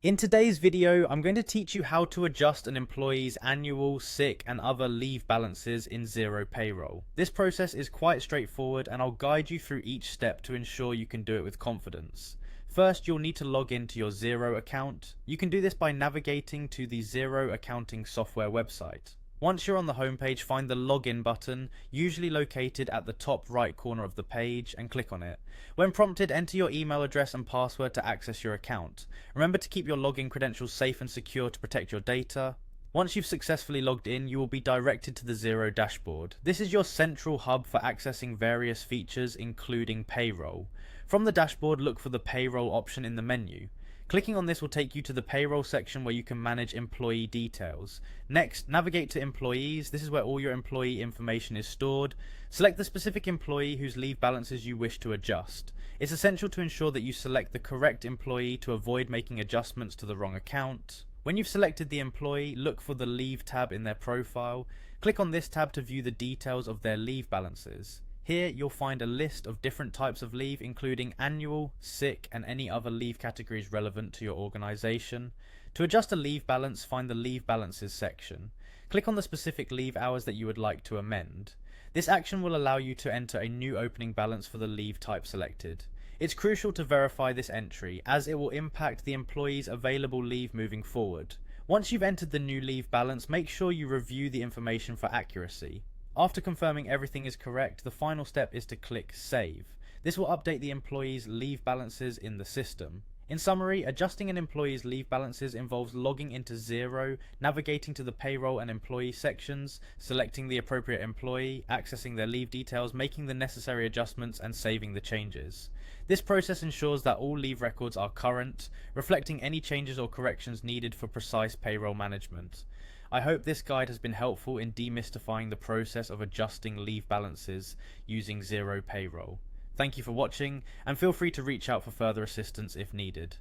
In today's video, I'm going to teach you how to adjust an employee's annual, sick, and other leave balances in Xero Payroll. This process is quite straightforward and I'll guide you through each step to ensure you can do it with confidence. First, you'll need to log into your Xero account. You can do this by navigating to the Xero accounting software website. Once you're on the homepage, find the login button, usually located at the top right corner of the page, and click on it. When prompted, enter your email address and password to access your account. Remember to keep your login credentials safe and secure to protect your data. Once you've successfully logged in, you will be directed to the Xero dashboard. This is your central hub for accessing various features, including payroll. From the dashboard, look for the payroll option in the menu. Clicking on this will take you to the payroll section where you can manage employee details. Next, navigate to employees. This is where all your employee information is stored. Select the specific employee whose leave balances you wish to adjust. It's essential to ensure that you select the correct employee to avoid making adjustments to the wrong account. When you've selected the employee, look for the Leave tab in their profile. Click on this tab to view the details of their leave balances. Here you'll find a list of different types of leave, including annual, sick, and any other leave categories relevant to your organization. To adjust a leave balance, find the Leave Balances section. Click on the specific leave hours that you would like to amend. This action will allow you to enter a new opening balance for the leave type selected. It's crucial to verify this entry, as it will impact the employee's available leave moving forward. Once you've entered the new leave balance, make sure you review the information for accuracy. After confirming everything is correct, the final step is to click Save. This will update the employee's leave balances in the system. In summary, adjusting an employee's leave balances involves logging into Xero, navigating to the payroll and employee sections, selecting the appropriate employee, accessing their leave details, making the necessary adjustments, and saving the changes. This process ensures that all leave records are current, reflecting any changes or corrections needed for precise payroll management. I hope this guide has been helpful in demystifying the process of adjusting leave balances using Xero Payroll. Thank you for watching, and feel free to reach out for further assistance if needed.